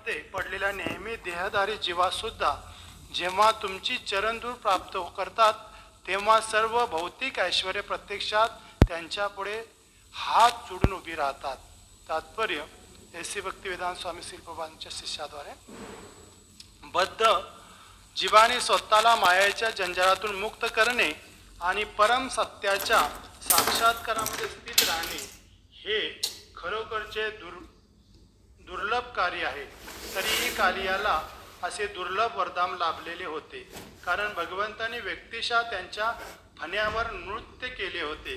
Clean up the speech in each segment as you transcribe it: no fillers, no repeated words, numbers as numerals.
बंधनामध्ये पडलेल्या नेहमी देहधारी जीवासुद्धा जेव्हा तुमची चरणधूळ प्राप्त करतात तेव्हा सर्व भौतिक ऐश्वर्य प्रत्यक्षात त्यांच्या पुढे हात जोडून उभी राहतात. तात्पर्य एसी भक्तिवेदांत स्वामी श्री प्रभुपादांच्या शिष्याद्वारे बद्ध जीवाने स्वतःला मायाच्या जंजाळातून मुक्त करणे आणि परम सत्याच्या साक्षात्कारामध्ये स्थित राहणे हे खरोखरचे दुर्लभ कार्य आहे. तरीही कालियाला असे दुर्लभ वरदान लाभलेले होते, कारण भगवंतांनी व्यक्तिशः त्यांच्या फण्यावर नृत्य केले होते.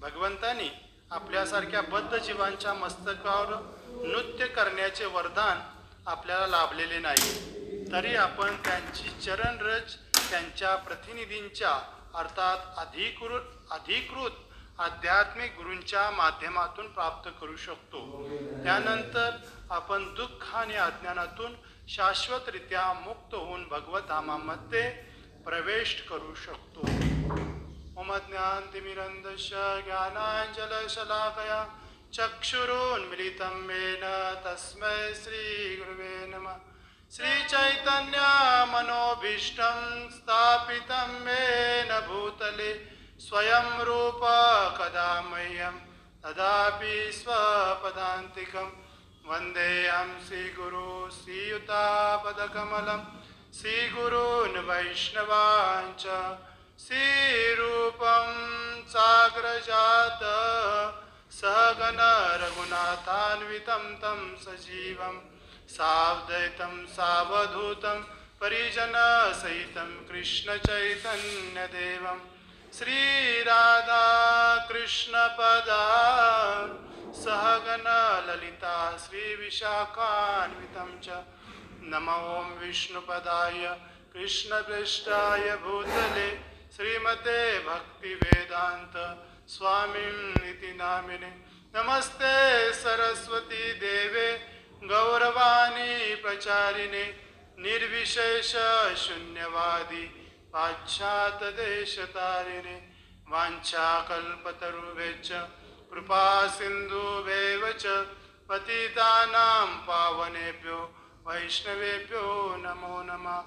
भगवंतांनी आपल्यासारख्या बद्ध जीवांच्या मस्तकावर नृत्य करण्याचे वरदान आपल्याला लाभलेले नाही. तरी आपण त्यांची चरणरज त्यांच्या प्रतिनिधींच्या अर्थात अधिकृत आध्यात्मिक गुरूंच्या माध्यमातून प्राप्त करू शकतो. त्यानंतर आपण दुःख आणि अज्ञानातून शाश्वतरित्या मुक्त होऊन भगवत धामामध्ये प्रवेश करू शकतो. ओम ज्ञानतिमिरन्धस्य ज्ञानाञ्जनशलाकया चक्षुरुन्मीलितं येन तस्मै श्रीगुरुवे नमः. श्रीचैतन्य मनोभीष्टं स्थापितं येन भूतले स्वयं रूप कदा मह्यं ददाति स्वपदान्तिकं. वन्देऽहं श्रीगुरु श्रीयुतापदकमलं श्रीगुरून् वैष्णवांश्च श्रीरूपं साग्रजात सहगण रघुनाथान्वितं तं सजीवं सावधैतं सावधूतं परिजनसहितं कृष्णचैतन्यदेवं श्रीराधा कृष्णपदा सहगण ललिता श्रीविशाखान्वितं च. नमो ओं विष्णुपदाय कृष्णपृष्ठाय भूतले श्रीमते भक्तिवेदान्त स्वामिनिति नामिने. नमस्ते सरस्वती देवे गौरवाणी प्रचारिणे निर्विशेष शून्यवादी पाश्चात्यदेशतारिणे. वाञ्छाकल्पतरुभ्यश्च कृपा सिन्धुभ्येव च पतितानां पावनेभ्यो वैष्णवेभ्यो नमो नमः.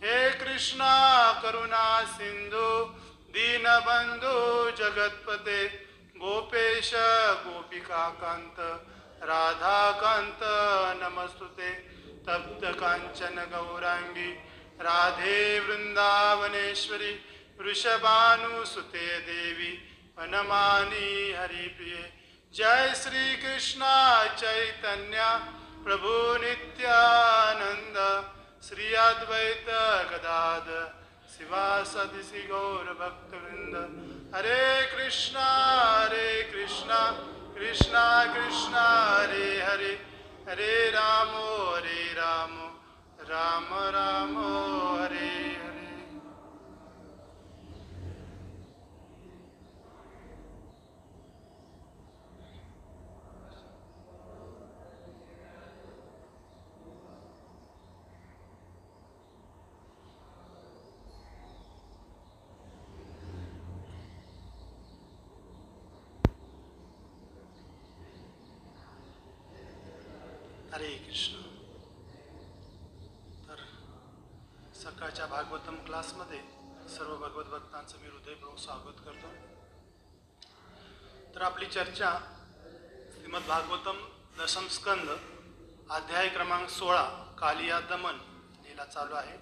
हे कृष्णा करुणा सिंधु दीनबंधु जगत्पते गोपेश गोपिकाकांत राधाकांत नमस्तुते. तप्त कांचन गौरांगी राधे वृंदावनेश्वरी वृषभानुसुते देवी वनमानी हरिप्रिये. जय श्री कृष्णा चैतन्य प्रभु नित्यानंद श्री अद्वैत गदाधर शिवासदि श्री गौर भक्तवृंद. हरे कृष्णा कृष्णा कृष्णा हरे हरे हरे राम राम राम हरे हरे. हरे कृष्ण. तर सकाळच्या भागवतम क्लासमध्ये सर्व भगवत भक्तांचं मी हृदयपूर्वक स्वागत करतो. तर आपली चर्चा श्रीमद भागवतम दशम स्कंद अध्याय क्रमांक 16 कालिया दमन लीला चालू आहे.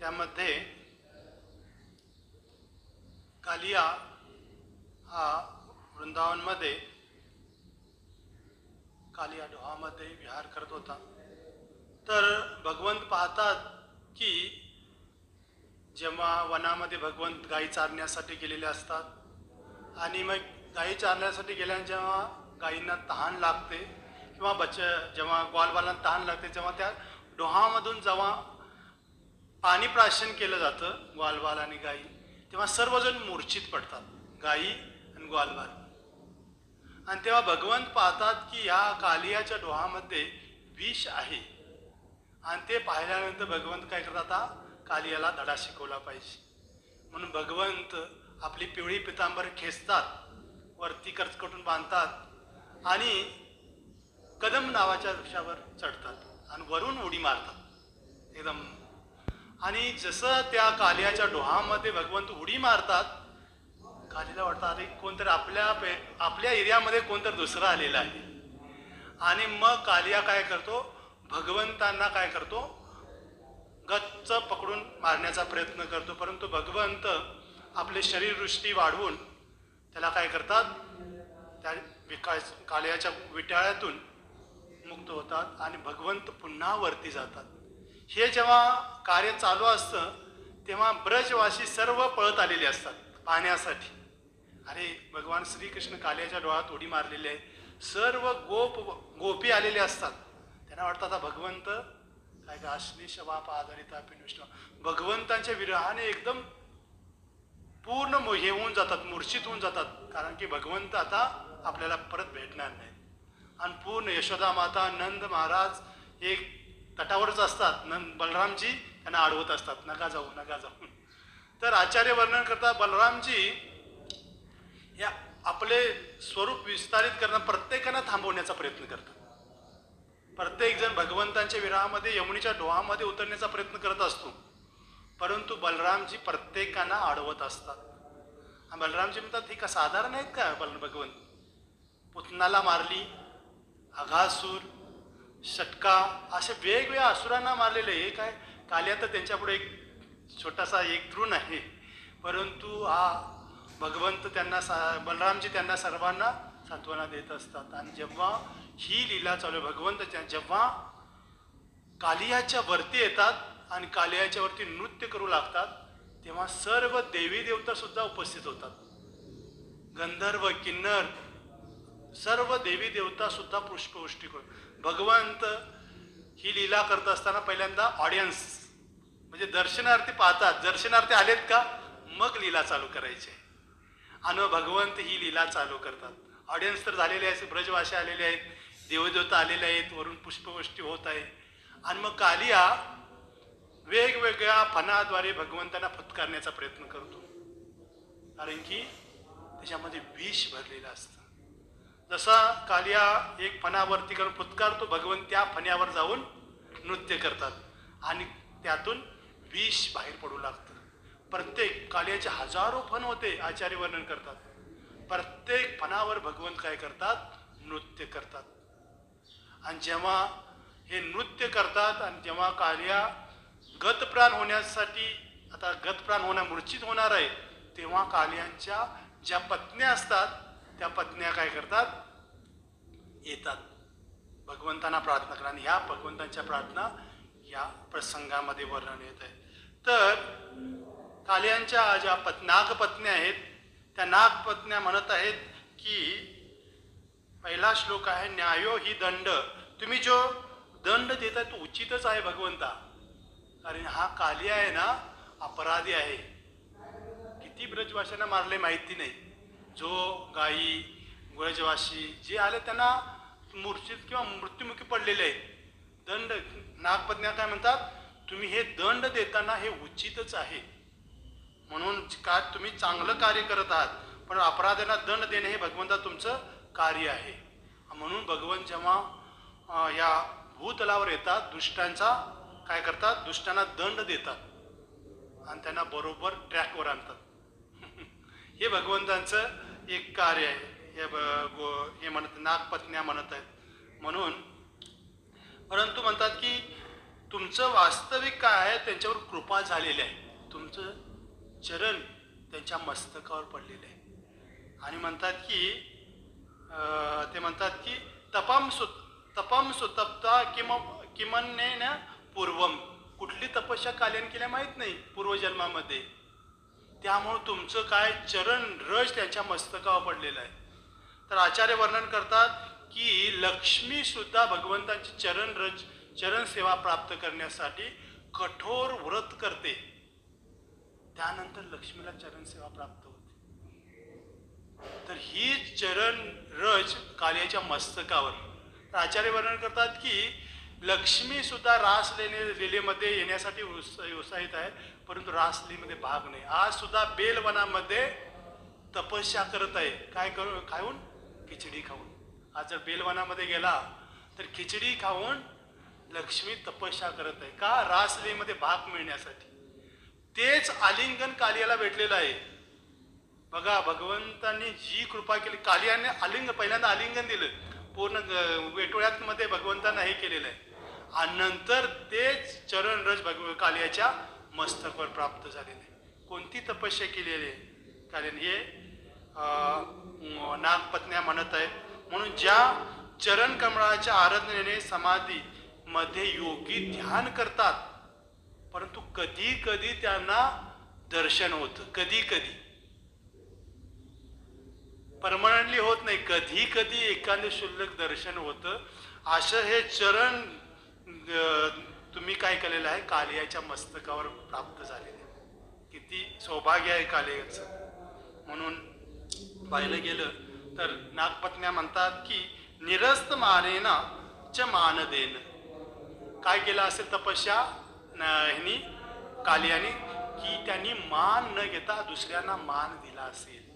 त्यामध्ये कालिया हा वृंदावनमध्ये कालिया डोहामध्ये विहार करत होता. तर भगवंत पाहतात की जेव्हा वनामध्ये भगवंत गायी चारण्यासाठी गेलेले असतात आणि मग गायी चारण्यासाठी गेल्याने जेव्हा गायींना तहान लागते किंवा जेव्हा ग्वालबालांना तहान लागते तेव्हा त्या डोहामधून जेव्हा पाणी प्राशन केलं जातं ग्वालबाल आणि गायी तेव्हा सर्वजण मूर्छित पडतात, गायी आणि ग्वालबाल. आणि तेव्हा भगवंत पाहतात की या कालियाच्या डोहामध्ये विष आहे आणि ते पाहिल्यानंतर भगवंत काय करतात, आता कालियाला धडा शिकवला पाहिजे म्हणून भगवंत आपली पिवळी पितांबर खेचतात, वरती करचकटून बांधतात आणि कदम नावाच्या वृक्षावर चढतात. आणि वरून उडी मारतात एकदम. आणि जसं त्या कालियाच्या डोहामध्ये भगवंत उडी मारतात, कालीला वाटतं अरे कोणतरी आपल्या एरियामध्ये कोणतरी दुसरं आलेलं आहे. आणि मग कालिया काय करतो, भगवंतांना काय करतो, गच्च पकडून मारण्याचा प्रयत्न करतो. परंतु भगवंत आपले शरीरवृष्टी वाढवून त्याला काय करतात, त्या कालियाच्या विटाळ्यातून मुक्त होतात आणि भगवंत पुन्हा वरती जातात. हे जेव्हा कार्य चालू असतं तेव्हा ब्रजवासी सर्व पळत आलेले असतात पाहण्यासाठी. अरे भगवान श्रीकृष्ण कालियाच्या डोळ्यात उडी मारलेली आहे. सर्व गोपी आलेले असतात. त्यांना वाटतं आता भगवंत काय का अश्लेष वाप आधारिता पिनुष्ट, भगवंतांच्या विरहाने एकदम पूर्ण हे होऊन जातात, मूर्छित होऊन जातात. कारण की भगवंत आता आपल्याला परत भेटणार नाही. आणि पूर्ण यशोदा माता, नंद महाराज एक तटावरच असतात. बलरामजी त्यांना अडवत असतात, नका जाऊ नका जाऊ. तर आचार्य वर्णन करतात, बलरामजी या आपले स्वरूप विस्तारित करणं प्रत्येकानं थांबवण्याचा प्रयत्न करतात. प्रत्येक जण भगवंतांच्या विरहामध्ये यमुनेच्या डोहामध्ये उतरण्याचा प्रयत्न करत असतो, परंतु बलरामजी प्रत्येकांना अडवत असतात. आणि बलरामजी म्हणतात, हे का साधारण आहेत का भगवंत? पुतनाला मारली, अघासूर, षटका असे वेगवेगळ्या असुरांना मारलेले. हे काय कालिया तर त्यांच्यापुढे एक छोटासा एक तृण आहे. परंतु हा भगवंत त्यांना बलरामजी त्यांना सर्वांना सांत्वना देत असतात. आणि जेव्हा ही लीला चालू भगवंत जेव्हा कालियाच्या वरती येतात आणि कालियाच्या वरती नृत्य करू लागतात, तेव्हा सर्व देवी देवता सुद्धा उपस्थित होतात. गंधर्व, किन्नर, सर्व देवी देवता सुद्धा पुष्पवृष्टी करून भगवंत ही लीला करत असताना पहिल्यांदा ऑडियन्स म्हणजे दर्शनार्थी पाहतात. दर्शनार्थी आलेत का मग लीला चालू करायची. आणि भगवंत ही लीला चालू करतात. ऑडियन्स तर झालेले आहेत, ब्रजवासी आलेले आहेत, देवदेवता आलेले आहेत, वरून पुष्पवृष्टी होत आहे. आणि मग कालिया वेगवेगळ्या फणाद्वारे भगवंतांना फुत्कारण्याचा प्रयत्न करतो. कारण की त्याच्यामध्ये विष भरलेलं असतं. जसा कालिया एक फणावरती करून फुत्कारतो, भगवंत त्या फण्यावर जाऊन नृत्य करतात आणि त्यातून विष बाहेर पडू लागतं. प्रत्येक कालियाचे हजारो फण होते, आचार्य वर्णन करतात. प्रत्येक फणावर भगवंत काय करतात, नृत्य करतात. आणि जेव्हा हे नृत्य करतात आणि जेव्हा कालिया गतप्राण होण्यासाठी आता गतप्राण मूर्छित होणार आहे, तेव्हा कालियांच्या ज्या पत्न्या असतात त्या पत्न्या काय करतात, येतात भगवंतांना प्रार्थना करा. आणि ह्या भगवंतांच्या प्रार्थना या प्रसंगामध्ये वर्णन येत आहे. तर कालियांच्या ज्या नागपत्न्या आहेत त्या नागपत्न्या म्हणत आहेत की पहिला श्लोक आहे, न्यायो ही दंड, तुम्ही जो दंड देताय तो उचितच आहे भगवंता. कारण हा कालिया आहे ना अपराधी आहे. किती ब्रजवाशांना मारले माहिती नाही. जो गायी ब्रजवासी जे आले त्यांना मूर्छित किंवा मृत्युमुखी पडलेले आहेत. दंड नागपत्न्या काय म्हणतात, तुम्ही हे दंड देताना हे उचितच आहे. म्हणून का तुम्ही चांगलं कार्य करत आहात, पण अपराध्यांना दंड देणे हे भगवंता तुमचं कार्य आहे. म्हणून भगवंत जेव्हा या भूतलावर येतात, दुष्टांचा काय करतात, दुष्टांना दंड देतात आणि त्यांना बरोबर ट्रॅकवर आणतात. हे भगवंतांचं एक कार्य आहे. हे म्हणत नागपत्न्या म्हणत आहेत. म्हणून परंतु म्हणतात की तुमचं वास्तविक काय आहे, त्यांच्यावर कृपा झालेली आहे. तुमचं चरण त्यांच्या मस्तकावर पडलेले आहे. आणि म्हणतात की ते म्हणतात की तपम सुतप्ता किमन्नेन पूर्वम, कुठली तपस्या काल्याने केल्या माहीत नाही पूर्वजन्मामध्ये. त्यामुळे तुमचं काय चरण रज त्यांच्या मस्तकावर पडलेलं आहे. तर आचार्य वर्णन करतात की लक्ष्मी सुद्धा भगवंताची चरण सेवा प्राप्त करण्यासाठी कठोर व्रत करते. त्यानंतर लक्ष्मीला चरण सेवा प्राप्त होते. तर ही चरण रज कालियाच्या मस्तकावर. तर आचार्य वर्णन करतात की लक्ष्मी सुद्धा रासलीलेमध्ये येण्यासाठी उत्साहित आहे, परंतु रासलीमध्ये भाग नाही. आज सुद्धा बेलवनामध्ये तपस्या करत आहे. काय खाऊन, खिचडी खाऊन. आज जर बेलवनामध्ये गेला तर खिचडी खाऊन लक्ष्मी तपस्या करत आहे का? रासलीमध्ये भाग मिळण्यासाठी. तेच आलिंगन कालियाला भेटलेलं आहे. बघा, भगवंतांनी जी कृपा केली, कालियाने पहिल्यांदा आलिंगन दिलं, पूर्ण वेटोळ्यात मध्ये भगवंतांना हे केलेलं आहे, आणि नंतर तेच चरण रज कालियाच्या मस्तकावर प्राप्त झालेले आहे. कोणती तपस्या केलेली आहे कालियाने? हे नागपत्न्या म्हणत आहेत. म्हणून ज्या चरण कमळाच्या आराधनेने समाधी मध्ये योगी ध्यान करतात, परंतु कधी कधी त्यांना दर्शन होतं, कधी कधी परमनंटली होत नाही, कधी कधी एखादे शुल्लक दर्शन होतं. असं हे चरण तुम्ही काय केलेलं आहे? कालियाच्या मस्तकावर प्राप्त झालेले. किती सौभाग्य आहे कालियाचं. म्हणून पाहिलं गेलं तर नागपत्न्या म्हणतात की निरस्त मानेना च मान देन. काय केलं असेल तपस्या ह्यांनी, कालियानी, की त्यांनी मान न घेता दुसऱ्यांना मान दिला असेल.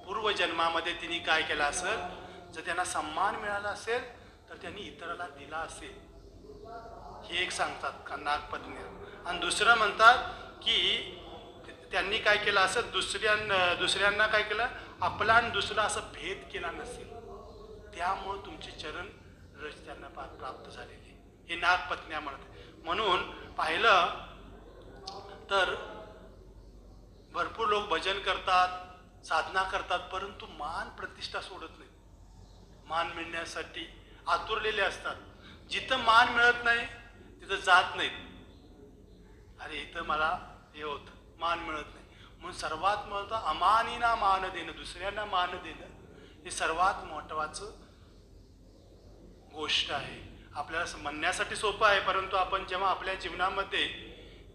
पूर्वजन्मामध्ये तिने काय केलं असेल? जर त्यांना सन्मान मिळाला असेल तर त्यांनी इतराला दिला असेल, हे एक सांगतात नागपत्न्या. आणि दुसरं म्हणतात की त्यांनी काय केलं असेल? दुसऱ्यांना काय केलं? आपला आणि दुसरा असं भेद केला नसेल, त्यामुळे तुमचे चरण रज त्यांना प्राप्त झालेले, हे नागपत्न्या म्हणत. म्हणून पाहिलं तर भरपूर लोक भजन करतात, साधना करतात, परंतु मान प्रतिष्ठा सोडत नाही. मान मिळण्यासाठी आतुरलेले असतात. जिथं मान मिळत नाही तिथं जात नाहीत. अरे इथं मला हे होतं, मान मिळत नाही. म्हणून सर्वात महत्त्वाचं अमानीना मान देणं, दुसऱ्यांना मान देणं, हे सर्वात महत्त्वाचं गोष्ट आहे. आपल्याला म्हणण्यासाठी सोपं आहे, परंतु आपण जेव्हा आपल्या जीवनामध्ये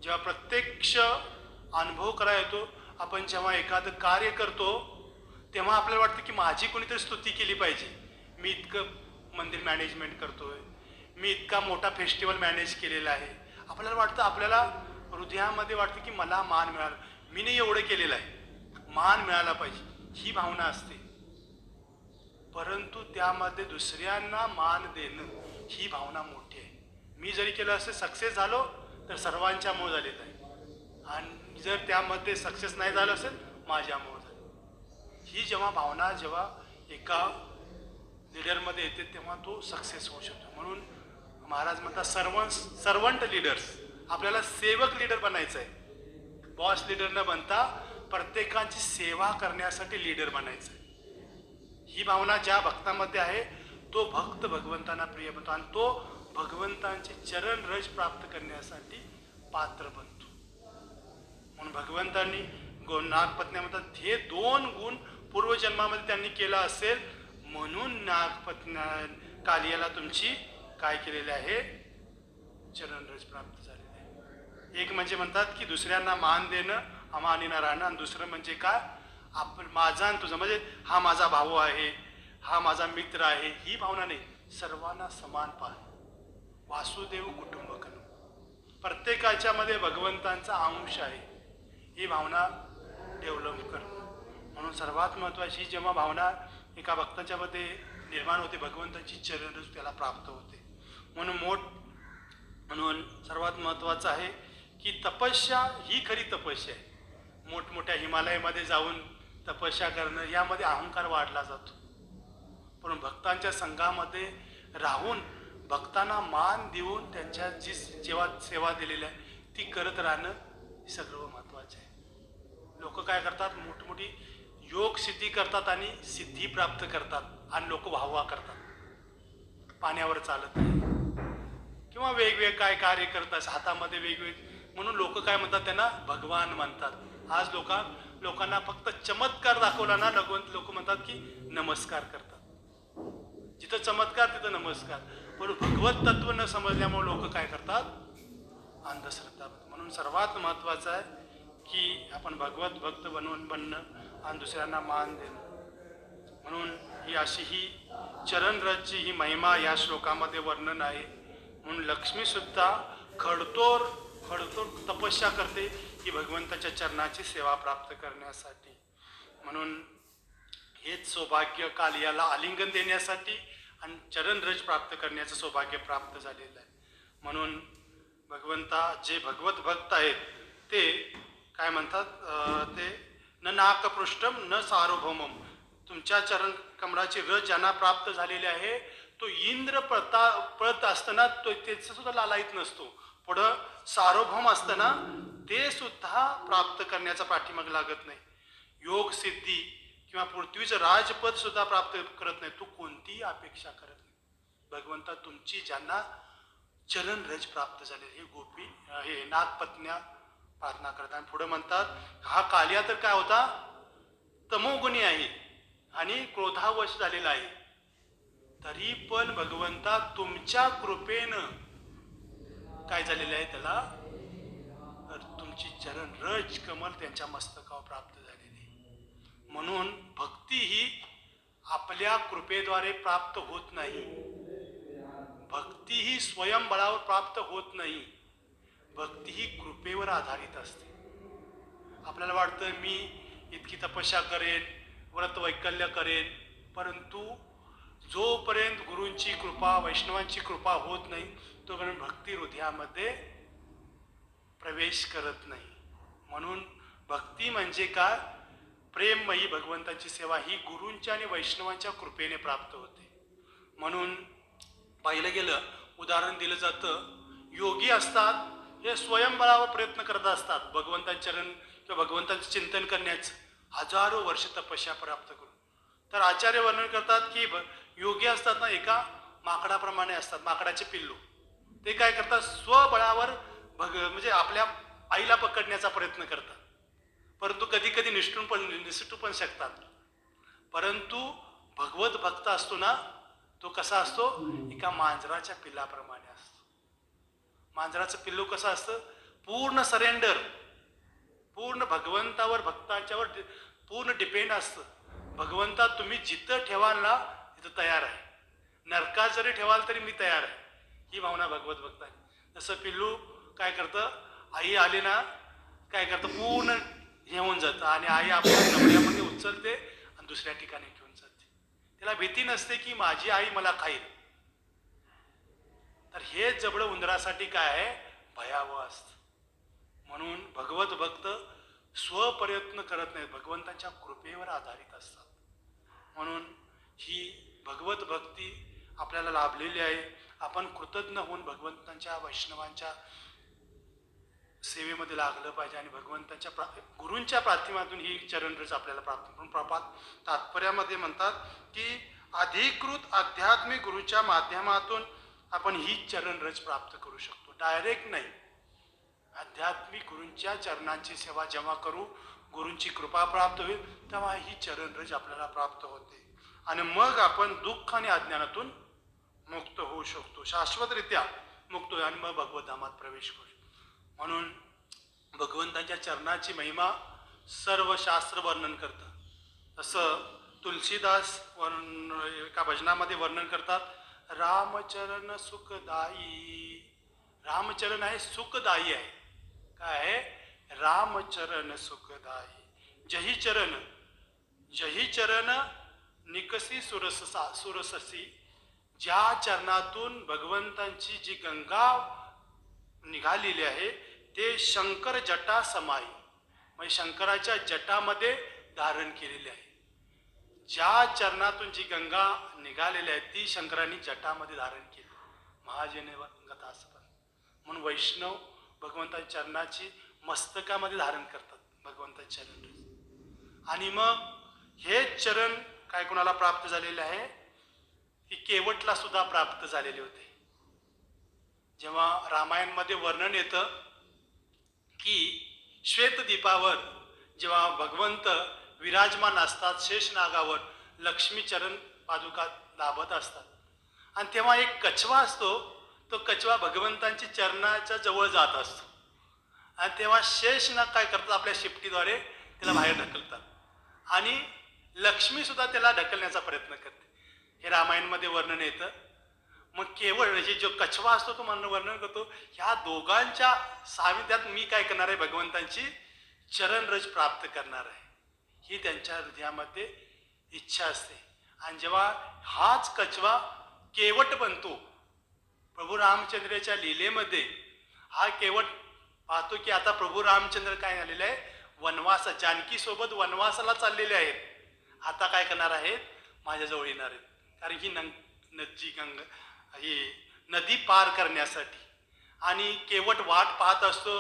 जेव्हा प्रत्यक्ष अनुभव करायला येतो, आपण जेव्हा एखादं कार्य करतो, तेव्हा आपल्याला वाटतं की माझी कोणीतरी स्तुती केली पाहिजे. मी इतकं मंदिर मॅनेजमेंट करतोय, मी इतका मोठा फेस्टिवल मॅनेज केलेला आहे. आपल्याला वाटतं, आपल्याला हृदयामध्ये वाटतं की मला मान मिळाला, मी नाही एवढं केलेलं आहे, मान मिळाला पाहिजे, ही भावना असते. परंतु त्यामध्ये दुसऱ्यांना मान देणं ही भावना मोठी आहे. मी जरी केलं असं सक्सेस झालो तर सर्वांच्यामुळे झालेलं आहे, आणि जर त्यामध्ये सक्सेस नाही झालं असेल माझ्यामुळे झालं. ही जेव्हा भावना जेव्हा एका लीडरमध्ये येते तेव्हा तो सक्सेस होऊ शकतो. म्हणून महाराज म्हणतात सर्वंट लीडर्स. आपल्याला सेवक लीडर बनायचं आहे. बॉस लीडर न बनता प्रत्येकाची सेवा करण्यासाठी लीडर बनायचं आहे. ही भावना ज्या भक्तामध्ये आहे तो भक्त भगवंतांना प्रिय बनतो, आणि तो भगवंतांचे चरण रज प्राप्त करण्यासाठी पात्र बनतो. म्हणून भगवंतांनी नागपत्न्या म्हणतात हे 2 गुण पूर्वजन्मामध्ये त्यांनी केला असेल, म्हणून नागपत्न्या कालियाला तुमची काय केलेले आहे? चरण रज प्राप्त झालेले आहे. एक म्हणजे म्हणतात की दुसऱ्यांना मान देणं, अमानीना राहणं, आणि दुसरं म्हणजे काय? आपण माझा आणि तुझा, म्हणजे हा माझा भाऊ आहे, हा माझा मित्र आहे, ही भावना नाही. सर्वांना समान पाह. वासुदेव कुटुंबकम. प्रत्येकाच्या मध्ये भगवंतांचा अंश आहे, ही भावना डेव्हलप करणं. म्हणून सर्वात महत्त्वाची जेव्हा भावना एका भक्ताच्या मध्ये निर्माण होते, भगवंताची चरण त्याला प्राप्त होते. म्हणून सर्वात महत्त्वाचं आहे की तपस्या ही खरी तपस्या आहे. मोठमोठ्या हिमालयामध्ये जाऊन तपस्या करणं, यामध्ये अहंकार वाढला जातो. पण भक्तांच्या संघामध्ये राहून भक्तांना मान देऊन त्यांच्या जी जेव्हा सेवा दिलेली आहे ती करत राहणं सगळं महत्त्वाचं आहे. लोक काय करतात? मोठमोठी योग सिद्धी करतात आणि सिद्धी प्राप्त करतात, आणि लोक वाहवा करतात, पाण्यावर चालत नाही किंवा वेगवेगळे काय कार्य करतात हातामध्ये वेगवेगळे, म्हणून लोक काय म्हणतात? त्यांना भगवान म्हणतात. आज लोकांना फक्त चमत्कार दाखवला ना, लोक म्हणतात की नमस्कार करतात. जिथं चमत्कार तिथं नमस्कार. पण भगवत तत्व न समजल्यामुळे लोक काय करतात? अंधश्रद्धा. म्हणून सर्वात महत्वाचं आहे की आपण भगवत भक्त बनणं आणि दुसऱ्यांना मान देणं. म्हणून ही अशी ही चरणरजची ही महिमा या श्लोकामध्ये वर्णन आहे. म्हणून लक्ष्मी सुद्धा खडतोर तपस्या करते की भगवंताच्या चरणाची सेवा प्राप्त करण्यासाठी. म्हणून हेच सौभाग्य कालियाला आलिंगन देण्यासाठी आणि चरणरज प्राप्त करण्याचं सौभाग्य प्राप्त झालेलं आहे. म्हणून भगवंता जे भगवत भक्त आहेत ते काय म्हणतात, ते न नाकपृष्ठम न सार्वभौमम, तुमच्या चरण कमळाची रज ज्यांना प्राप्त झालेली आहे तो इंद्र पळत असताना तो त्याचा सुद्धा लालायित नसतो. पुढं सार्वभौम असताना ते सुद्धा प्राप्त करण्याचा पाठीमाग लागत नाही. योग सिद्धी किंवा पृथ्वीचं राजपद सुद्धा प्राप्त करत नाही. तू कोणतीही अपेक्षा करत नाही. भगवंता तुमची ज्यांना चरण रज प्राप्त झाले हे गोपी हे नागपत्न्या प्रार्थना करतात. आणि पुढे म्हणतात हा कालिया तर काय होता, तमोगुणी आहे आणि क्रोधावश झालेला आहे, तरी पण भगवंता तुमच्या कृपेनं काय झालेलं आहे त्याला, तुमची चरण रज कमल त्यांच्या मस्तकावर प्राप्त झालेली आहे. म्हणून भक्ती ही आपल्या कृपेद्वारे प्राप्त होत नाही. भक्ती ही स्वयंबळावर प्राप्त होत नाही. भक्ती ही कृपेवर आधारित असते. आपल्याला वाटतं मी इतकी तपस्या करेन, व्रत वैकल्य करेन, परंतु जोपर्यंत गुरूंची कृपा वैष्णवांची कृपा होत नाही तोपर्यंत भक्ती हृदयामध्ये प्रवेश करत नाही. म्हणून भक्ती म्हणजे काय, प्रेममयी भगवंताची सेवा ही गुरूंच्या आणि वैष्णवांच्या कृपेने प्राप्त होते. म्हणून पाहिलं गेलं, उदाहरण दिलं जातं, योगी असतात हे स्वयंबळावर प्रयत्न करत असतात भगवंतांचे चरण किंवा भगवंतांचं चिंतन करण्याचं, हजारो वर्ष तपस्या प्राप्त करून. तर आचार्य वर्णन करतात की योगी असतात ना, एका माकडाप्रमाणे असतात, माकडाचे पिल्लू. ते काय करतात, स्वबळावर म्हणजे आपल्या आईला पकडण्याचा प्रयत्न करतात, परंतु कधी कधी निसटू पण शकतात. परंतु भगवत भक्त असतो ना, तो कसा असतो, एका मांजराच्या पिल्लाप्रमाणे असतो. मांजराचं पिल्लू कसं असतं, पूर्ण सरेंडर, पूर्ण भगवंतावर भक्तांच्यावर पूर्ण डिपेंड असतं. भगवंता तुम्ही जिथं ठेवाल ना तिथं तयार आहे, नरकात जरी ठेवाल तरी मी तयार आहे, ही भावना भगवत भक्तांनी. जसं पिल्लू काय करतं, आई आली ना काय करतं, पूर्ण हे होऊन जातं आणि आई आपल्या नवऱ्यामध्ये उचलते आणि दुसऱ्या ठिकाणी घेऊन जाते. त्याला भीती नसते की माझी आई मला खाईल. तर हे जबडं उंदरासाठी काय आहे, भयावह असतं. म्हणून भगवत भक्त स्वप्रयत्न करत नाहीत, भगवंतांच्या कृपेवर आधारित असतात. म्हणून ही भगवत भक्ती आपल्याला लाभलेली आहे. आपण कृतज्ञ होऊन भगवंतांच्या वैष्णवांच्या सेवेमध्ये लागलं पाहिजे आणि भगवंतांच्या गुरूंच्या प्रार्थनेतून ही चरणरज आपल्याला प्राप्त. म्हणून प्रपात तात्पर्यामध्ये म्हणतात की अधिकृत आध्यात्मिक गुरूच्या माध्यमातून आपण ही चरणरज प्राप्त करू शकतो. डायरेक्ट नाही, आध्यात्मिक गुरूंच्या चरणांची सेवा जेव्हा करू, गुरूंची कृपा प्राप्त होईल, तेव्हा ही चरणरज आपल्याला प्राप्त होते आणि मग आपण दुःख आणि अज्ञानातून मुक्त होऊ शकतो, शाश्वतरित्या मुक्त होईल आणि मग भगवतधामात प्रवेश करू. म्हणून भगवंतांच्या चरणाची महिमा सर्व शास्त्र वर्णन करतं. तसं तुलसीदास एका भजनामध्ये वर्णन करतात, रामचरण सुखदायी. रामचरण आहे सुखदायी आहे. काय आहे, रामचरण सुखदायी. जही चरण निकसी सुरससी. ज्या चरणातून भगवंतांची जी गंगा निघालेली आहे ते शंकर जटा समाई, म्हणजे शंकराच्या जटामध्ये धारण केलेली आहे. ज्या चरणातून जी गंगा निघालेली आहे ती शंकरांनी जटामध्ये धारण केली. महाजने गता असं पण. म्हणून वैष्णव भगवंताच्या चरणाची मस्तकामध्ये धारण करतात भगवंताच्या चरण. आणि मग हे चरण काय कोणाला प्राप्त झालेले आहे, की केवटला सुद्धा प्राप्त झालेले होते. जेव्हा रामायणमध्ये वर्णन येतं की श्वेतदीपावर जेव्हा भगवंत विराजमान असतात शेषनागावर, लक्ष्मी चरण पादुका लाभत असतात आणि तेव्हा एक कछवा असतो, तो कछवा भगवंतांच्या चरणाच्या जवळ जात असतो आणि तेव्हा शेषनाग काय करतात, आपल्या शिपटीद्वारे त्याला बाहेर ढकलतात आणि लक्ष्मी सुद्धा त्याला ढकलण्याचा प्रयत्न करते. हे रामायणमध्ये वर्णन येतं. मग केवळ म्हणजे जो कछवा असतो तो वर्णन करतो, ह्या दोघांच्या साविध्यात मी काय करणार आहे, भगवंतांची चरणरज प्राप्त करणार आहे, ही त्यांच्या हृदयामध्ये इच्छा असते. आणि जेव्हा हाच कछवा केवट बनतो. प्रभू रामचंद्राच्या लीलेमध्ये हा केवट पाहतो की आता प्रभू रामचंद्र काय झालेले आहे, वनवास, जानकी सोबत वनवासाला चाललेले आहेत. आता काय करणार आहेत, माझ्याजवळ येणार आहेत. कारण ही नदी ही नदी पार करण्यासाठी. आणि केवट वाट पाहत असतो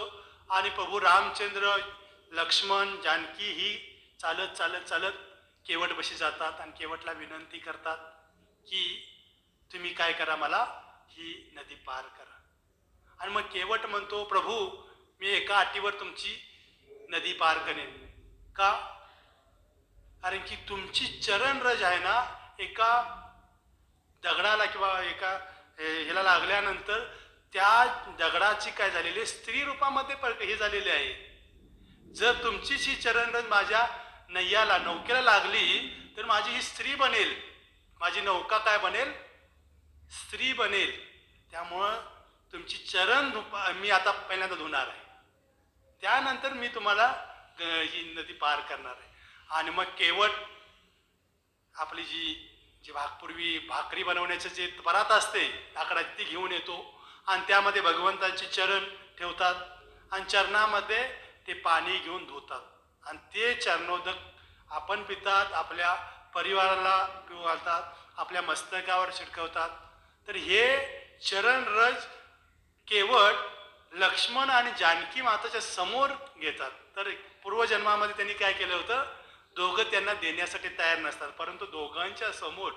आणि प्रभू रामचंद्र, लक्ष्मण, जानकी ही चालत चालत चालत केवटपाशी जातात आणि केवटला विनंती करतात की तुम्ही काय करा, मला ही नदी पार करा. आणि मग केवट म्हणतो, प्रभू मी एका अटीवर तुमची नदी पार करेन. का? कारण की तुमची चरणरज आहे ना, एका दगडाला किंवा एका ह्याला लागल्यानंतर त्या दगडाची काय झालेली, स्त्री रूपामध्ये हे झालेले आहे. जर तुमचीच ही चरणरज माझ्या नौक्याला लागली तर माझी ही स्त्री बनेल, माझी नौका काय बनेल, स्त्री बनेल. त्यामुळं तुमची चरण मी आता पहिल्यांदा धुणार आहे, त्यानंतर मी तुम्हाला ही नदी पार करणार आहे. आणि मग केवट आपली जी पूर्वी भाकरी बनवण्याचं जे परात असते लाकडाची, ती घेऊन येतो आणि त्यामध्ये भगवंतांचे चरण ठेवतात आणि चरणामध्ये ते पाणी घेऊन धुतात आणि ते चरणोदक आपण पितात, आपल्या परिवाराला पिऊ घालतात, आपल्या मस्तकावर छिडकवतात. तर हे चरणरज केवट लक्ष्मण आणि जानकी माताच्या समोर घेतात. तर पूर्वजन्मामध्ये त्यांनी काय केलं होतं, दोघं त्यांना देण्यासाठी तयार नसतात, परंतु दोघांच्या समोर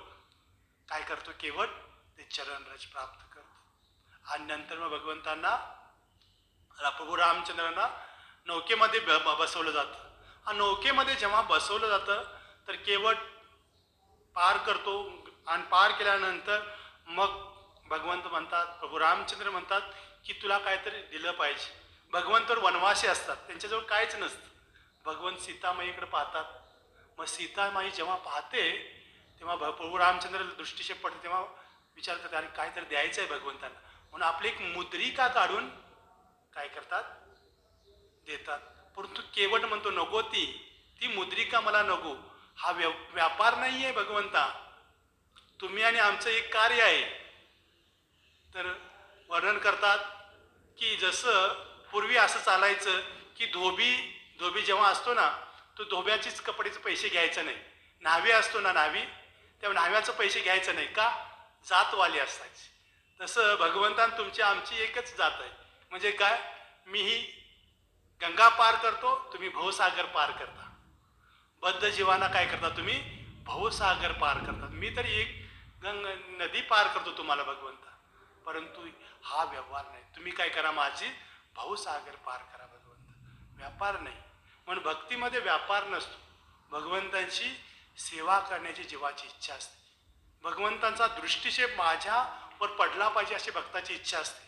काय करतो केवट, ते चरणरज प्राप्त करतो. आणि नंतर मग भगवंतांना, प्रभू रामचंद्रांना नौकेमध्ये बसवलं जातं. आणि नौकेमध्ये जेव्हा बसवलं जातं तर केवट पार करतो आणि पार केल्यानंतर मग भगवंत म्हणतात, प्रभू रामचंद्र म्हणतात की तुला काहीतरी दिलं पाहिजे. भगवंत वनवासी असतात, त्यांच्याजवळ काहीच नसतं. भगवंत सीतामाईकडे पाहतात. मग सीतामाई जेव्हा पाहते तेव्हा प्रभू रामचंद्र दृष्टीक्षेप पडते, तेव्हा विचारतात अरे काहीतरी द्यायचं आहे भगवंतांना, म्हणून आपली एक मुद्रिका काढून काय करतात, देतात. परंतु केवट म्हणतो नको, ती मुद्रिका मला नको. हा व्यापार नाही आहे भगवंता, तुम्ही आणि आमचं एक कार्य आहे. तर वर्णन करतात की जसं पूर्वी असं चालायचं की धोबी जेव्हा असतो ना, तो धोब्याचीच कपड्याचे पैसे घ्यायचं नाही. न्हावी असतो ना, न्हावी, त्या न्हाव्याचं पैसे घ्यायचं नाही. का? जातवाली असायची. तसं भगवंतान तुमची आमची एकच जात आहे. म्हणजे काय, मी ही गंगा पार करतो, तुम्ही भवसागर पार करता. बद्ध जीवाना काय करता, तुम्ही भवसागर पार करतात. मी तरी एक नदी पार करतो तुम्हाला भगवंता, परंतु हा व्यवहार नाही. तुम्ही काय करा, माझी भवसागर पार करा भगवंत, व्यापार नाही. म्हणून भक्तीमध्ये व्यापार नसतो. भगवंतांची सेवा करण्याची जीवाची इच्छा असते. भगवंतांचा दृष्टिक्षेप माझ्यावर पडला पाहिजे अशी भक्ताची इच्छा असते.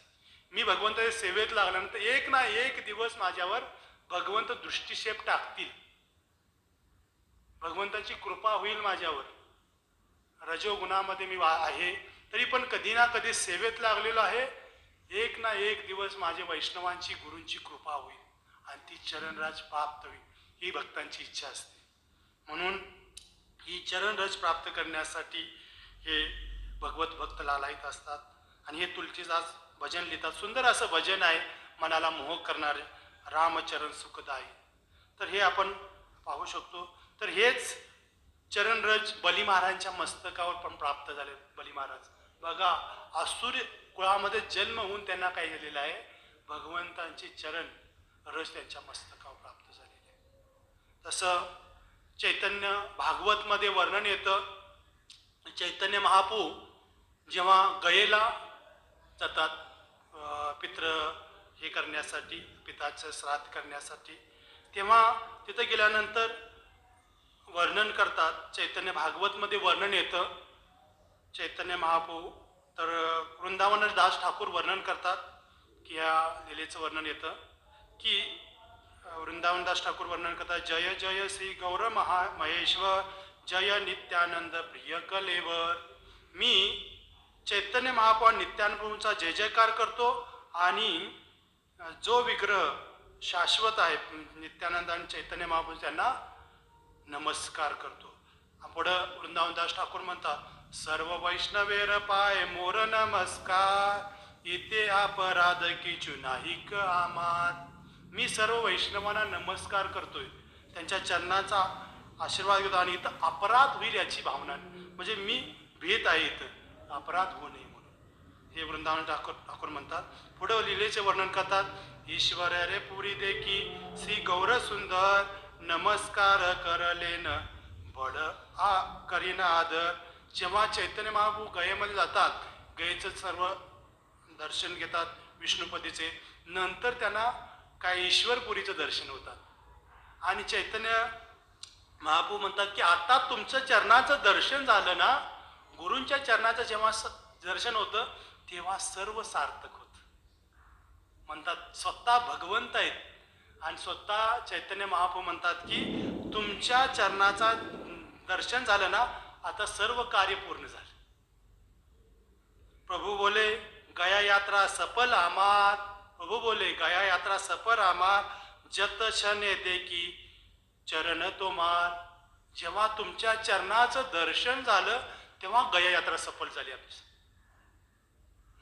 मी भगवंताच्या सेवेत लागल्यानंतर एक ना एक दिवस माझ्यावर भगवंत दृष्टिक्षेप टाकतील, भगवंताची कृपा होईल माझ्यावर. रजोगुणामध्ये मी आहे तरी पण कधी ना कधी सेवेत लागलेलो आहे. एक ना एक दिवस माझे वैष्णवांची, गुरूंची कृपा होईल आणि ती चरणराज प्राप्त होईल, ही भक्तांची इच्छा असते. म्हणून ही चरणरज प्राप्त करण्यासाठी हे भगवत भक्त लालायित असतात. आणि हे तुलसीदास भजन लिहितात. सुंदर असं भजन आहे, मनाला मोह करणारे, रामचरण सुखदायी. तर हे आपण पाहू शकतो. तर हेच चरणरज बली महाराजांच्या मस्तकावर पण प्राप्त झाले. बली महाराज बघा, आसुर कुळामध्ये जन्म होऊन त्यांना काय झालेलं आहे, भगवंतांचे चरण रज त्यांच्या मस्तकावर प्राप्त झालेले आहे. तसं चैतन्य भागवतमध्ये वर्णन येतं. चैतन्य महाप्रभू जेव्हा गयेला जातात पित्र हे करण्यासाठी, पिताचं श्राद्ध करण्यासाठी, तेव्हा तिथं गेल्यानंतर वर्णन करतात. चैतन्य भागवतमध्ये वर्णन येतं. चैतन्य महाप्रभू तर वृंदावन दास ठाकूर वर्णन करतात की या लीलेचं वर्णन येतं की वृंदावनदास ठाकूर वर्णन करतात, जय जय श्री गौर महेश्वर, जय नित्यानंद प्रिय कलेवर. मी चैतन्य महाप्रभू नित्यानंदचा जय जयकार करतो आणि जो विग्रह शाश्वत आहे नित्यानंद आणि चैतन्य महाप्रभू त्यांना नमस्कार करतो. पुढं वृंदावनदास ठाकूर म्हणतात, सर्व वैष्णवेर पाय मोर नमस्कार इथे अपराध किचू नाही क आमात. मी सर्व वैष्णवांना नमस्कार करतोय, त्यांच्या चरणाचा आशीर्वाद घेतो आणि इथं अपराध होईल याची भावना, म्हणजे मी भीत आहे इथं अपराध होऊ नये म्हणून हे वृंदावन ठाकूर म्हणतात. पुढे लीलेचे वर्णन करतात. ईश्वर रे पुरी देखी श्री गौर सुंदर नमस्कार करलेन बड आ करीन आदर. जेव्हा चैतन्य महाप्रभू गयेमध्ये जातात, गयेचं सर्व दर्शन घेतात विष्णुपदीचे, नंतर त्यांना काय ईश्वरपुरीचं दर्शन होतात आणि चैतन्य महाप्रभू म्हणतात की आता तुमचं चरणाचं दर्शन झालं ना, गुरूंच्या चरणाचं जेव्हा दर्शन होतं तेव्हा सर्व सार्थक होतं म्हणतात. स्वतः भगवंत आहेत आणि स्वतः चैतन्य महाप्रभू म्हणतात की तुमच्या चरणाचा दर्शन झालं ना, आता सर्व कार्य पूर्ण झालं. प्रभू बोले गया यात्रा सफल आमार. प्रभू बोले गया यात्रा सफल आमार जत क्षण येते की चरण तोमार. जेव्हा तुमच्या चरणाचं दर्शन झालं तेव्हा गया यात्रा सफल झाली आपली.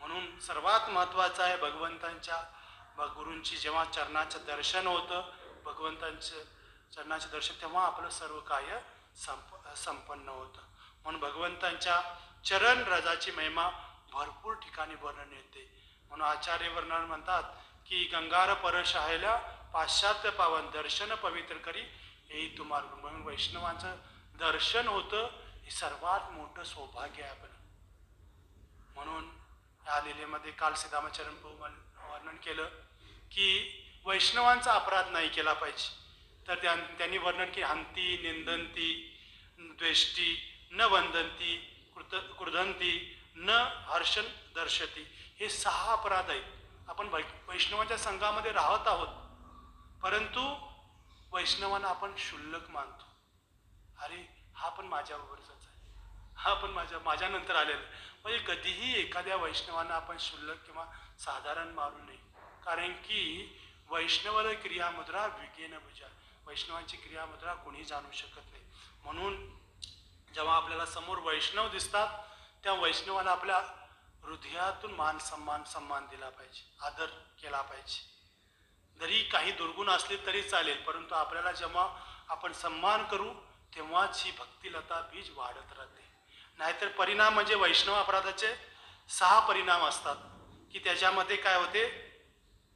म्हणून सर्वात महत्वाचं आहे भगवंतांच्या गुरूंची जेव्हा चरणाचं दर्शन होतं, भगवंतांचं चरणाचं दर्शन, तेव्हा आपलं सर्व कार्य संपन्न होतं. म्हणून भगवंतांच्या चरण रजाची महिमा भरपूर ठिकाणी वर्णन येते. म्हणून आचार्य वर्णन म्हणतात की गंगार परशहायला पाश्चात्य पावन दर्शन पवित्र करी हेही तुम्हाला. म्हणून वैष्णवांचं दर्शन होतं हे सर्वात मोठं सौभाग्य आहे आपण. म्हणून या लीलेमध्ये काल श्रीरामचरण वर्णन केलं की वैष्णवांचा अपराध नाही केला पाहिजे, तर त्यांनी वर्णन की हंती निंदंती द्वेष्टी न वंदंती कृदंती न हर्षण दर्शती. हे 6 अपराध आहेत. आपण वैष्णवांच्या संघामध्ये राहत आहोत, परंतु वैष्णवांना आपण क्षुल्लक मानतो. अरे हा पण माझ्याबरोबरचाच आहे, हा पण माझ्यानंतर आलेला. म्हणजे कधीही एखाद्या वैष्णवांना आपण क्षुल्लक किंवा साधारण मानू नये, कारण की वैष्णवाला क्रियामुद्रा विकेन भुजा. वैष्णवांची क्रियामुद्रा कोणी जाणू शकत नाही. म्हणून जेव्हा आपल्याला समोर वैष्णव दिसतात त्या वैष्णवाला आपल्या हृदयातून मान सन्मान दिला पाहिजे, आदर केला पाहिजे. जरी काही दुर्गुण असले तरी चालेल, परंतु आपल्याला जेव्हा आपण सन्मान करू तेव्हाच ही भक्तिलता बीज वाढत राहते. नाहीतर परिणाम म्हणजे वैष्णव अपराधाचे 6 परिणाम असतात की त्याच्यामध्ये काय होते,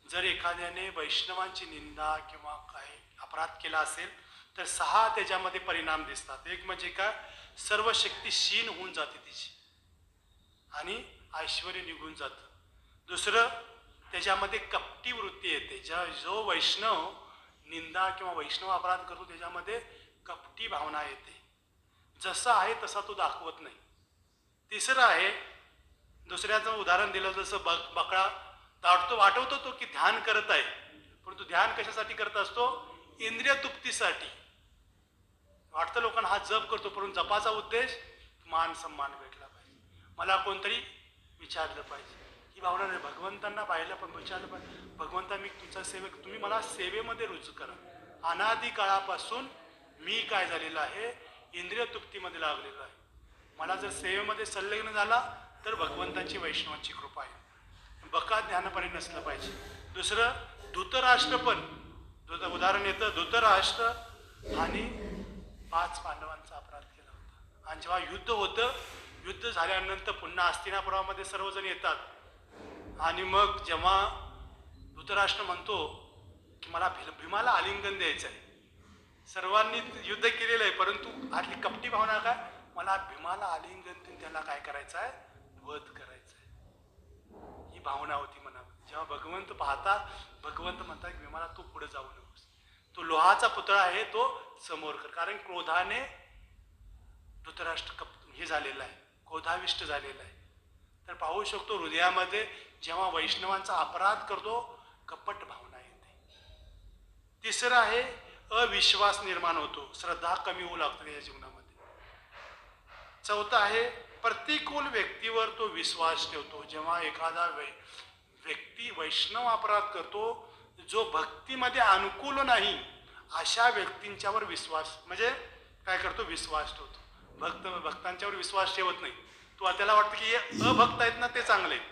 जर एखाद्याने वैष्णवांची निंदा किंवा काही अपराध केला असेल तर 6 त्याच्यामध्ये परिणाम दिसतात. एक म्हणजे काय, सर्व शक्ती क्षीण होऊन जाते तिची आणि ऐश्वर निघून जातं. दुसरं, त्याच्यामध्ये कपटी वृत्ती येते. जो वैष्णव निंदा किंवा वैष्णव अपराध करतो त्याच्यामध्ये कपटी भावना येते, जसा आहे तसा तो दाखवत नाही. तिसरं आहे, दुसऱ्याचं उदाहरण दिलं जसं बकळा वाटवतो तो की ध्यान करत आहे, परंतु ध्यान कशासाठी करत असतो, इंद्रिय तृप्तीसाठी. वाटतं लोकांना हा जप करतो, परंतु जपाचा उद्देश मान सन्मान भेटला पाहिजे, मला कोणतरी विचारलं पाहिजे, ही भावना नाही. भगवंतांना पाहिलं पण विचारलं पाहिजे, भगवंता मी तुमचा सेवक, तुम्ही मला सेवेमध्ये रुजू करा. अनादी काळापासून मी काय झालेलं आहे, इंद्रिय तृप्तीमध्ये लागलेलो आहे. मला जर सेवेमध्ये संलग्न झाला तर भगवंतांची वैष्णवांची कृपा आहे. बका ध्यानपणे नसलं पाहिजे. दुसरं, धृतराष्ट्र पण उदाहरण येतं. धृतराष्ट्र आणि 5 पांडवांचा अपराध केला होता आणि जेव्हा युद्ध होतं, युद्ध झाल्यानंतर पुन्हा हस्तिनापुरामध्ये सर्वजण येतात आणि मग जेव्हा धृतराष्ट्र म्हणतो की मला भीमाला आलिंगन द्यायचं आहे, सर्वांनी युद्ध केलेलं आहे, परंतु आतली कपटी भावना काय, मला भीमाला आलिंगन देऊन त्याला काय करायचं आहे, वध करायचं आहे, ही भावना होती मनात. जेव्हा भगवंत पाहतात, भगवंत म्हणतात की भीमाला तू पुढे जाऊ नकोस, तो लोहाचा पुतळा आहे, तो समोर कर. कारण क्रोधाने धृतराष्ट्र हे झालेला आहे, क्रोधाविष्ट झालेला आहे. तर पाहू शकतो हृदयामध्ये जेव्हा वैष्णवांचा अपराध करतो कपट भावना येते. तिसरं आहे, अविश्वास निर्माण होतो, श्रद्धा कमी होऊ लागते या जीवनामध्ये. चौथा आहे, प्रतिकूल व्यक्तीवर तो विश्वास ठेवतो. जेव्हा एखादा व्यक्ती वैष्णव अपराध करतो, जो भक्तीमध्ये अनुकूल नाही, अशा व्यक्तींच्यावर विश्वास म्हणजे काय करतो, विश्वास ठेवतो. भक्तांच्यावर विश्वास ठेवत नाही. त्याला वाटतं की हे अभक्त आहेत ना ते चांगले आहेत,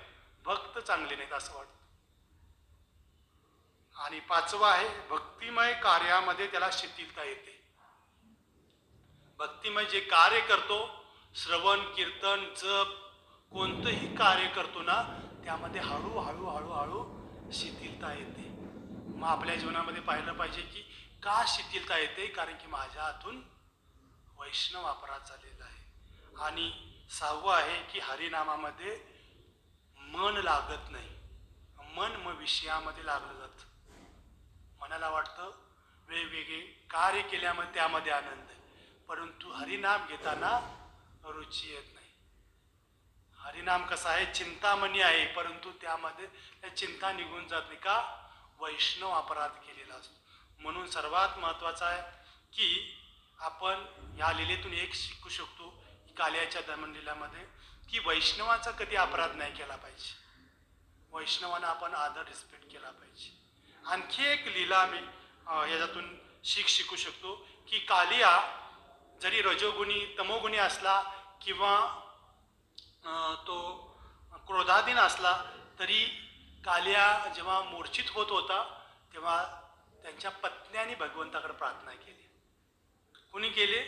भक्त चांगले नाहीत असं वाटतं. आणि पाचवं आहे भक्तिमय कार्यामध्ये त्याला शिथिलता येते. भक्तिमय जे कार्य करतो, श्रवण कीर्तन जप कोणतंही कार्य करतो ना, त्यामध्ये हळूहळू हळूहळू शिथिलता येते. मग आपल्या जीवनामध्ये पाहिलं पाहिजे की का शिथिलता येते, कारण की माझ्या हातून वैष्णव अपराध झालेला आहे. आणि सहावं आहे की हरिनामामध्ये मन लागत नाही. मन मग विषयामध्ये लागलं जातं. मनाला वाटतं वेगवेगळे कार्य केल्यामध्ये त्यामध्ये आनंद आहे, परंतु हरिनाम घेताना रुची येत नाही. हरिनाम कसा आहे, चिंतामणी आहे, परंतु त्यामध्ये चिंता निघून जात नाही का, वैष्णव अपराध केलेला असतो. म्हणून सर्वात महत्वाचं आहे की आपण या लीलेतून एक शिकू शकतो कालियाच्या दमनलीलामध्ये की वैष्णवाचा कधी अपराध नाही केला पाहिजे. वैष्णवांना आपण आदर रिस्पेक्ट केला पाहिजे. आणखी एक लीला मी याच्यातून शिकू शकतो की कालिया जरी रजोगुणी तमोगुणी असला किंवा तो क्रोधाधीन असला, तरी कालिया जेव्हा मूर्छित होत होता तेव्हा त्यांच्या पत्न्यांनी भगवंताकडे प्रार्थना केली. कुणी केली?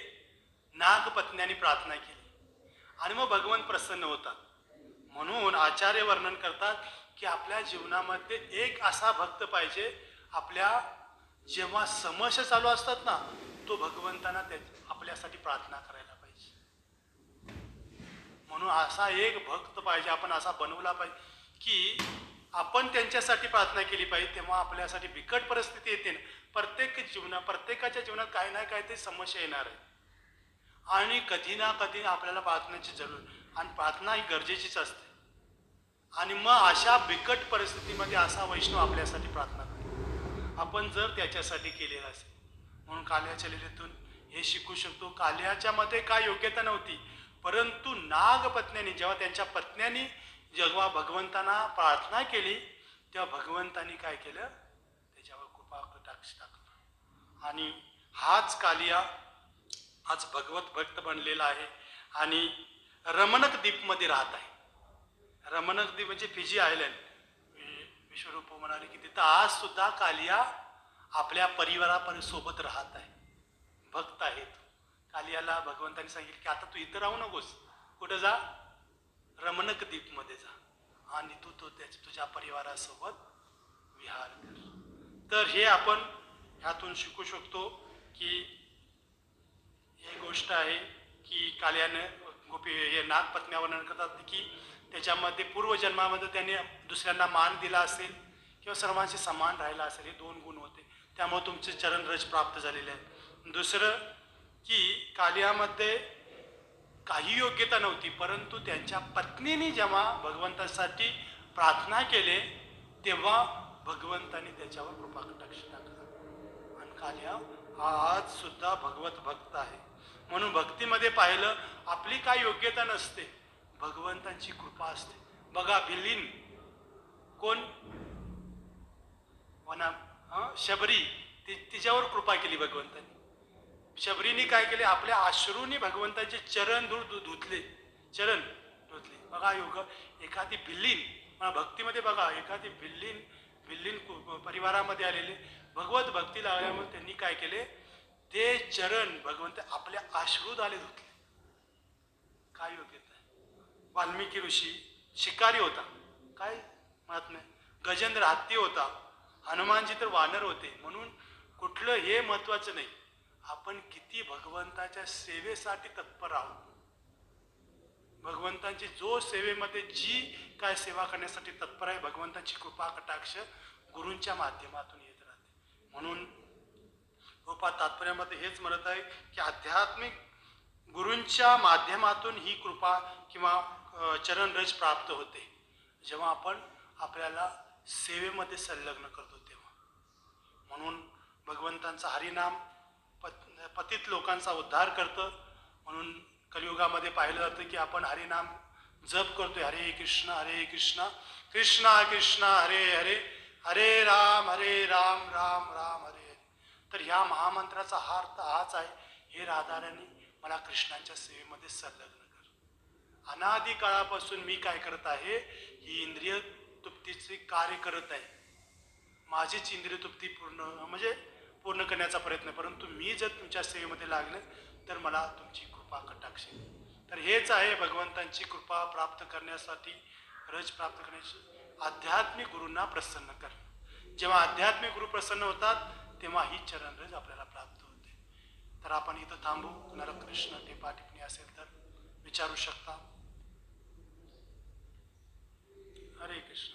नागपत्न्यांनी प्रार्थना केली आणि मग भगवंत प्रसन्न होतात. म्हणून आचार्य वर्णन करतात की आपल्या जीवनामध्ये एक असा भक्त पाहिजे, आपल्या जेव्हा समस्या चालू असतात ना, तो भगवंतांना आपल्यासाठी प्रार्थना करायला पाहिजे. म्हणून असा एक भक्त पाहिजे, आपण असा बनवला पाहिजे की आपण त्यांच्यासाठी प्रार्थना केली पाहिजे. तेव्हा आपल्यासाठी बिकट परिस्थिती येते ना, प्रत्येकाच्या जीवनात काही ना काहीतरी समस्या येणार आहे आणि कधी ना कधी आपल्याला प्रार्थनेची जरूर, आणि प्रार्थना ही गरजेचीच असते. आणि मग अशा बिकट परिस्थितीमध्ये असा वैष्णव आपल्यासाठी प्रार्थना करतो, आपण जर त्याच्यासाठी केलेला असेल. म्हणून कालियाच्या लीलेतून हे शिकू शकतो, कालियाच्या मध्ये काय योग्यता नव्हती, परंतु नागपत्न्यांनी जेव्हा त्यांच्या पत्न्यांनी जेव्हा भगवंतांना प्रार्थना केली तेव्हा भगवंतांनी काय केलं, त्याच्यावर कृपा कटाक्ष टाकला. आणि हाच कालिया आज भगवत भक्त बनलेला आहे आणि रमणक द्वीपमध्ये राहत आहे. रमणक द्वीप म्हणजे फिजी आयलंड. विश्वरूप म्हणाले की तिथं आज सुद्धा कालिया आपल्या परिवारासोबत राहत आहे, भक्त आहे. कालियाला भगवंतांनी सांगितलं की आता तू इथं राहू नकोस, कुठं जा, रमणक द्वीपमध्ये जा आणि तू तुझ्या परिवारासोबत विहार कर. तर हे आपण ह्यातून शिकू शकतो की ही गोष्ट आहे की कालियाने हे नागपत्न्या वर्णन करतात की त्याच्यामध्ये पूर्वजन्मामध्ये त्याने दुसऱ्यांना मान दिला असेल किंवा सर्वांशी समान राहिला असेल, हे 2 गुण होते, त्यामुळे तुमचे चरणरज प्राप्त झालेले आहेत. दुसरं की कालियामध्ये काही योग्यता नव्हती, परंतु त्यांच्या पत्नीने जेव्हा भगवंतासाठी प्रार्थना केले तेव्हा भगवंतांनी त्याच्यावर कृपा कटाक्ष टाकला आणि कालिया हा आज सुद्धा भगवत भक्त आहे. म्हणून भक्तीमध्ये पाहिलं आपली काय योग्यता नसते, भगवंतांची कृपा असते. बघा भिल्लीन कोण, शबरी, तिच्यावर कृपा केली भगवंतांनी. शबरीने काय केले, आपल्या अश्रूंनी भगवंताचे चरण धुतले. बघा योग एखादी भिल्लीन भक्तीमध्ये, बघा एखादी भिल्लीन परिवारामध्ये आलेले भगवत भक्ती लागल्यामुळे त्यांनी काय केले, ते चरण भगवंत आपल्या अश्रूद्वारे धुतले. काय योग्यता आहे. वाल्मिकी ऋषी शिकारी होता, काय म्हणत नाही, गजेंद्र हत्ती होता, हनुमानजी तर वानर होते. म्हणून कुठलं हे महत्वाचं नाही, आपण किती भगवंताच्या सेवेसाठी तत्पर आहोत. भगवंतांची जो सेवेमध्ये जी काय सेवा करण्यासाठी तत्पर आहे, भगवंताची कृपा कटाक्ष गुरूंच्या माध्यमातून येत राहते. म्हणून कृपा तात्पर्यामध्ये हेच म्हणत आहे की आध्यात्मिक गुरूंच्या माध्यमातून ही कृपा किंवा चरणरज प्राप्त होते, जेव्हा आपण आपल्याला सेवेमध्ये संलग्न करतो तेव्हा. म्हणून भगवंतांचा हरिनाम पतित लोकांचा उद्धार करतं. म्हणून कलियुगामध्ये पाहिलं जातं की आपण हरिनाम जप करतोय, हरे कृष्ण कृष्ण कृष्ण हरे हरे, हरे राम राम राम हरे हरे. तर ह्या महामंत्राचा हा अर्थ हाच आहे. हे राधाराणी मला कृष्णांच्या सेवेमध्ये संलग्न कर. अनादी काळापासून मी काय करत आहे, ही इंद्रिय तृप्तीचे कार्य करत आहे. माझीच इंद्रिय तृप्ती पूर्ण करण्याचा प्रयत्न. परंतु मी जर तुमच्या सेवेमध्ये लागले तर मला तुमची कृपा कटाक्ष. तर हेच आहे भगवंतांची कृपा प्राप्त करण्यासाठी, रज प्राप्त करण्याची, आध्यात्मिक गुरूंना प्रसन्न करणं. जेव्हा आध्यात्मिक गुरु प्रसन्न होतात तेव्हा ही चरणरज आपल्याला प्राप्त होते. तर आपण इथं थांबू. कुणाला कृष्ण टिपा टिप्पणी असेल तर विचारू शकता. हरे कृष्ण.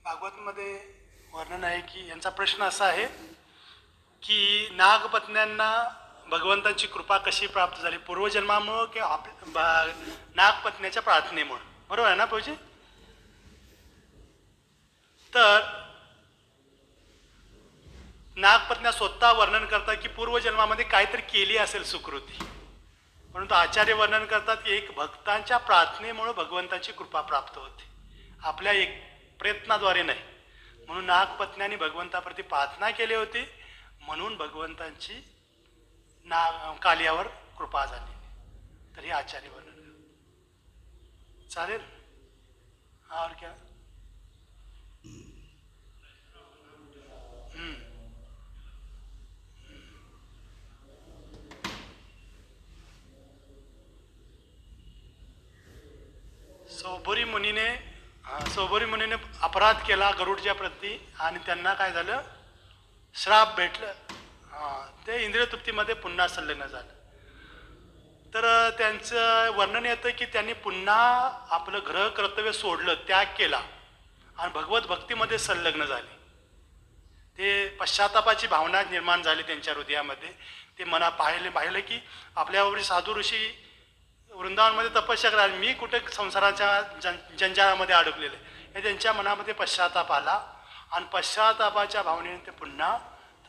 भागवतमध्ये वर्णन आहे की, यांचा प्रश्न असा आहे की नागपत्न्यांना भगवंतांची कृपा कशी प्राप्त झाली, पूर्वजन्मामुळं की नागपत्न्याच्या प्रार्थनेमुळं. बरोबर आहे ना भाऊजी? तर नागपत्न्या स्वतः वर्णन करतात की पूर्वजन्मामध्ये काहीतरी केली असेल सुकृती, परंतु आचार्य वर्णन करतात की एक भक्तांच्या प्रार्थनेमुळे भगवंताची कृपा प्राप्त होते, आपल्या एक प्रयत्नाद्वारे नाही. म्हणून नागपत्न्यांनी भगवंताप्रती प्रार्थना केली होती, म्हणून भगवंतांची कालियावर कृपा झाली. तर हे आचार्य वर्णन. चालेल. और क्या? सौभरी मुनीने अपराध केला गरुडच्या प्रती आणि त्यांना काय झालं, श्राप भेटलं. ते इंद्रिय तृप्तीमध्ये पुन्हा संलग्न झालं. तर त्यांचं वर्णन येतं की त्यांनी पुन्हा आपलं ग्रह कर्तव्य सोडलं, त्याग केला आणि भगवत भक्तीमध्ये संलग्न झाले. ते पश्चातापाची भावना निर्माण झाली त्यांच्या हृदयामध्ये. ते पाहिलं की आपल्यावर साधू ऋषी वृंदावनमध्ये तपस्या करायला, मी कुठे संसाराच्या जंजाळामध्ये अडकलेले. हे त्यांच्या मनामध्ये पश्चाताप आला आणि पश्चातापाच्या भावनेने ते पुन्हा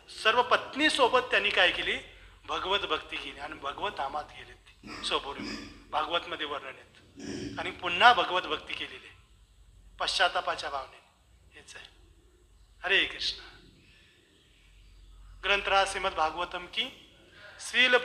सर्व पत्नीसोबत त्यांनी काय केली, भगवत भक्ती केली आणि भगवत धामात गेले. सोबोरी भागवतमध्ये वर्णन येत आणि पुन्हा भगवत भक्ती केलेली पश्चातापाच्या भावनेने. हेच आहे. हरे कृष्ण. ग्रंथराज श्रीमद भागवतम की श्रील